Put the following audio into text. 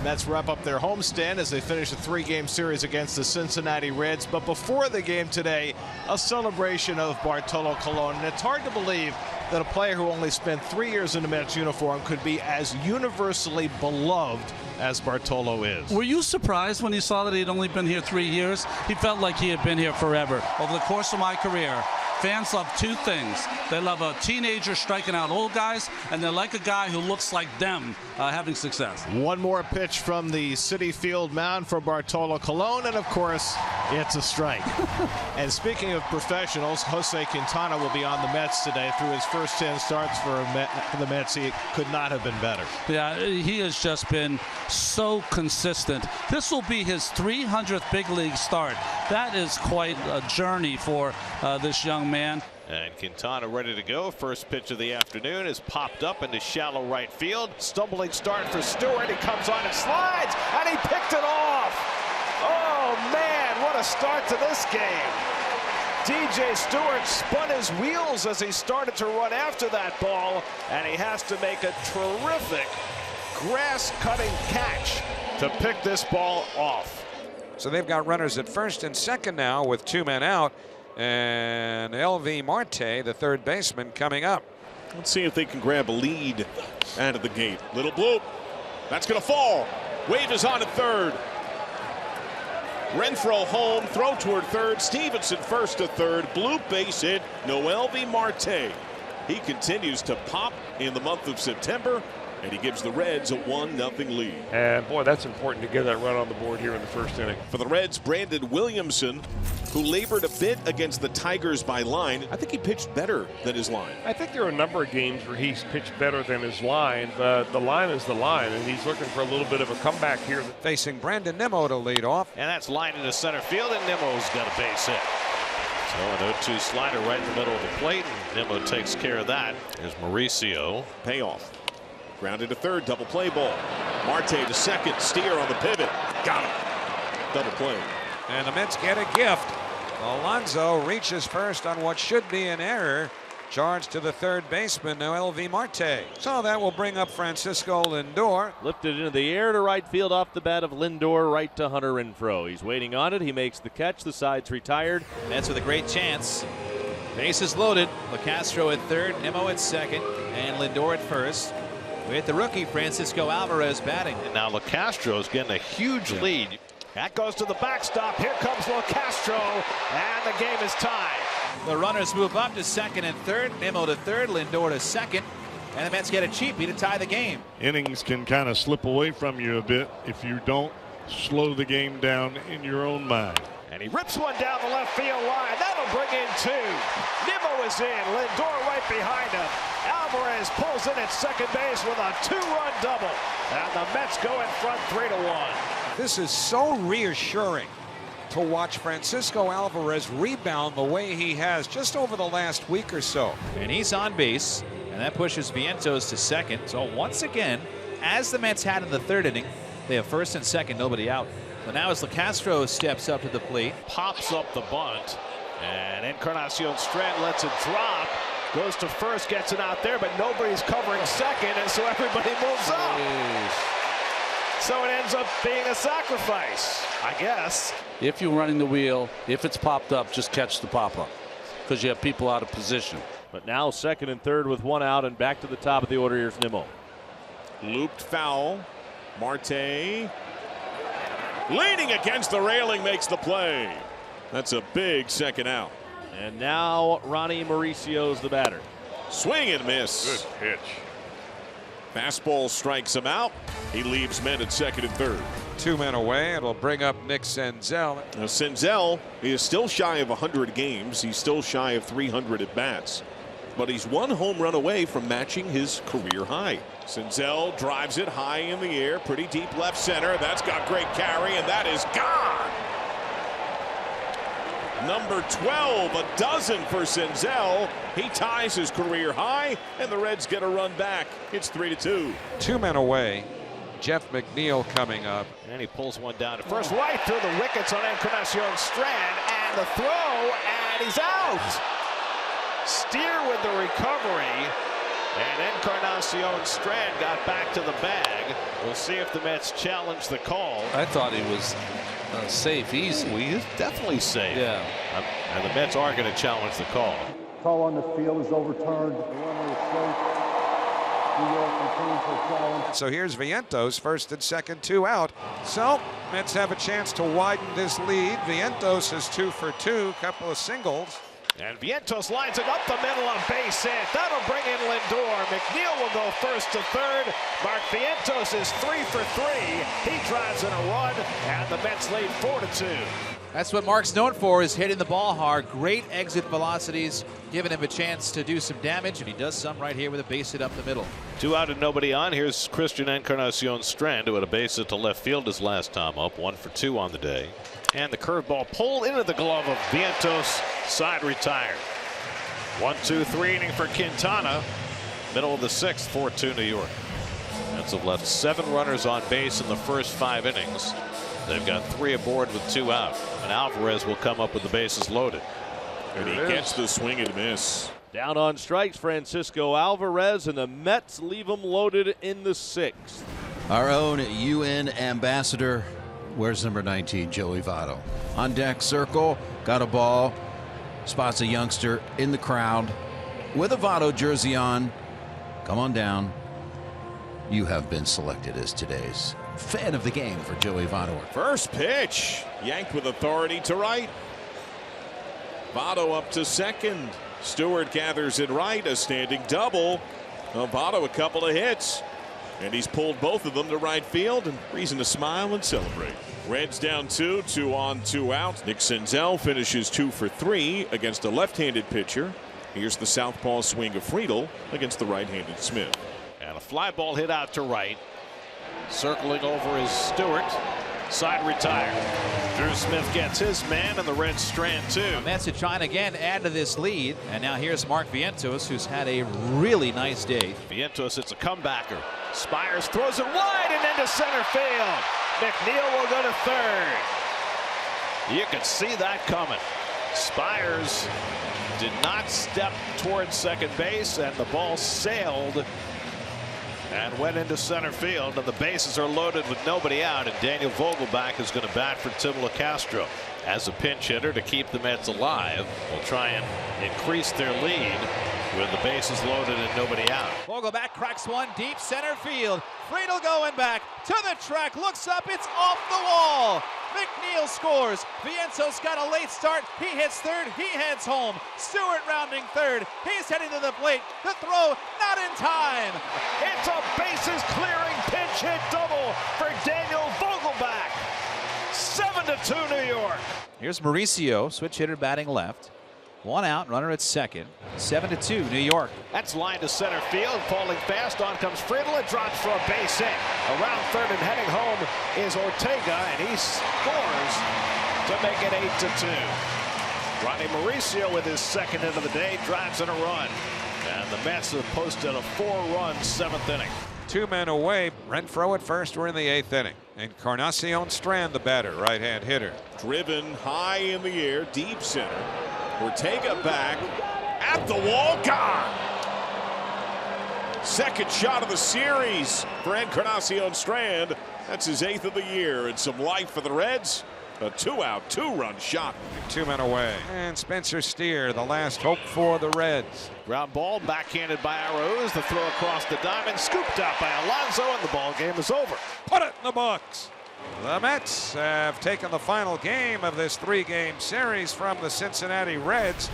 Mets wrap up their homestand as they finish a 3-game series against the Cincinnati Reds. But before the game today, a celebration of Bartolo Colon. And it's hard to believe that a player who only spent 3 years in the Mets uniform could be as universally beloved as Bartolo is. Were you surprised when you saw that he'd only been here 3 years? He felt like he had been here forever. Over the course of my career, fans love two things. They love a teenager striking out old guys, and they like a guy who looks like them having success. One more pitch from the Citi Field mound for Bartolo Colon, and of course, it's a strike. And speaking of professionals, Jose Quintana will be on the Mets today. Through his first 10 starts for the Mets, he could not have been better. Yeah, he has just been so consistent. This will be his 300th big league start. That is quite a journey for this young man. And Quintana ready to go. First pitch of the afternoon is popped up into shallow right field. Stumbling start for Stewart. He comes on and slides, and he picked it off. Oh, man, what a start to this game. DJ Stewart spun his wheels as he started to run after that ball, and he has to make a terrific grass-cutting catch to pick this ball off. So they've got runners at first and second now with 2 men out. And LV Marte, the third baseman, coming up. Let's see if they can grab a lead out of the gate. Little bloop. That's going to fall. Wave is on at third. Renfroe home, throw toward third. Stevenson first to third. Bloop base hit. Noel V. Marte. He continues to pop in the month of September, and he gives the Reds a 1-0 lead. And boy, that's important to get that run on the board here in the first inning. For the Reds, Brandon Williamson, who labored a bit against the Tigers by line. I think he pitched better than his line. I think there are a number of games where he's pitched better than his line, but the line is the line, and he's looking for a little bit of a comeback here. Facing Brandon Nimmo to lead off. And that's line into center field, and Nimmo's got a base hit. So an 0-2 slider right in the middle of the plate, and Nimmo takes care of that. Here's Mauricio. Payoff. Grounded to third, double play ball. Marte to second, Steer on the pivot. Got him. Double play. And the Mets get a gift. Alonso reaches first on what should be an error. Charged to the third baseman, Noel V. Marte. So that will bring up Francisco Lindor. Lifted into the air to right field off the bat of Lindor, right to Hunter Renfroe. He's waiting on it. He makes the catch. The side's retired. Mets with a great chance. Bases loaded. LeCastro at third, Nimmo at second, and Lindor at first. With the rookie Francisco Alvarez batting. And now LeCastro's getting a huge lead. That goes to the backstop. Here comes LeCastro, and the game is tied. The runners move up to second and third. Nimmo to third, Lindor to second. And the Mets get a cheapie to tie the game. Innings can kind of slip away from you a bit if you don't slow the game down in your own mind. And he rips one down the left field line. That'll bring in 2. Nimmo is in. Lindor right behind him. Alvarez pulls in at second base with a 2-run double. And the Mets go in front 3-1. This is so reassuring to watch Francisco Alvarez rebound the way he has just over the last week or so. And he's on base, and that pushes Vientos to second. So once again, as the Mets had in the third inning, they have first and second, nobody out. So now as LeCastro steps up to the plate. Pops up the bunt. And Encarnacion Strand lets it drop. Goes to first, gets it out there, but nobody's covering second, and so everybody moves up. So it ends up being a sacrifice, I guess. If you're running the wheel, if it's popped up, just catch the pop-up because you have people out of position. But now second and third with 1 out, and back to the top of the order. Here's Nimmo. Looped foul. Marte leaning against the railing, makes the play. That's a big second out. And now Ronnie Mauricio's the batter. Swing and miss. Good pitch. Fastball strikes him out. He leaves men at second and third. 2 men away. It'll bring up Nick Senzel. Now Senzel is still shy of 100 games. He's still shy of 300 at bats. But he's 1 home run away from matching his career high. Senzel drives it high in the air. Pretty deep left center. That's got great carry, and that is gone. Number 12, a dozen for Senzel. He ties his career high, and the Reds get a run back. It's 3-2. 2 men away. Jeff McNeil coming up. And he pulls one down to first, right through the wickets on Encarnacion Strand, and the throw, and he's out. Steer with the recovery, and Encarnacion Encarnacion Strand got back to the bag. We'll see if the Mets challenge the call. I thought he was safe, easy. He is definitely safe. Yeah. And the Mets are going to challenge the call. Call on the field is overturned. The runner is safe. New York continues to challenge. So here's Vientos, first and second, 2 out. So Mets have a chance to widen this lead. Vientos is 2 for 2, couple of singles. And Vientos lines it up the middle on base hit. That'll bring in Lindor. McNeil will go first to third. Mark Vientos is 3 for 3. He drives in a run, and the Mets lead 4-2. That's what Mark's known for, is hitting the ball hard. Great exit velocities, giving him a chance to do some damage, and he does some right here with a base hit up the middle. 2 out and nobody on. Here's Christian Encarnacion Strand, who had a base hit to left field his last time up. 1 for 2 on the day. And the curveball pulled into the glove of Vientos. Side retired. 1-2-3 inning for Quintana. Middle of the 6th, 4-2 New York. Mets have left 7 runners on base in the first 5 innings. They've got 3 aboard with 2 out. And Alvarez will come up with the bases loaded. And he gets the swing and miss. Down on strikes, Francisco Alvarez, and the Mets leave him loaded in the 6th. Our own UN ambassador. Where's number 19, Joey Votto? On deck, circle, got a ball, spots a youngster in the crowd with a Votto jersey on. Come on down. You have been selected as today's fan of the game for Joey Votto. First pitch, yanked with authority to right. Votto up to second. Stewart gathers it right, a standing double. Votto a couple of hits. And he's pulled both of them to right field, and reason to smile and celebrate. Reds down 2, 2 on, 2 out. Nick Senzel finishes 2 for 3 against a left-handed pitcher. Here's the southpaw swing of Friedel against the right-handed Smith. And a fly ball hit out to right. Circling over is Stewart. Side retired. Drew Smith gets his man, and the Reds strand 2. The Mets are trying again to add to this lead. And now here's Mark Vientos, who's had a really nice day. Vientos, it's a comebacker. Spires throws it wide and into center field. McNeil will go to third. You can see that coming. Spires did not step towards second base, and the ball sailed and went into center field, and the bases are loaded with nobody out, and Daniel Vogelbach is going to bat for Tim LaCastro as a pinch hitter to keep the Mets alive. Will try and increase their lead with the bases loaded and nobody out. Vogelbach cracks one deep center field. Friedel going back to the track, looks up, it's off the wall. McNeil scores. Vientos got a late start. He hits third. He heads home. Stewart rounding third. He's heading to the plate. The throw not in time. It's a bases clearing pinch hit double for Daniel Vogelbach. 7-2 New York. Here's Mauricio, switch hitter batting left. 1 out, runner at second. 7-2 New York. That's line to center field, falling fast. On comes Friedel. It drops for a base hit. Around third and heading home is Ortega, and he scores to make it 8-2. Ronnie Mauricio with his second hit of the day drives in a run, and the Mets have posted a 4-run 7th inning. 2 men away. Renfroe at first. We're in the 8th inning. Encarnacion Strand, the batter, right-hand hitter. Driven high in the air, deep center. Ortega back at the wall, gone. Second shot of the series for Encarnacion Strand. That's his 8th of the year, and some life for the Reds. A 2-out, 2-run shot. 2 men away. And Spencer Steer, the last hope for the Reds. Ground ball backhanded by Arrows. The throw across the diamond, scooped out by Alonso, and the ball game is over. Put it in the books. The Mets have taken the final game of this 3-game series from the Cincinnati Reds.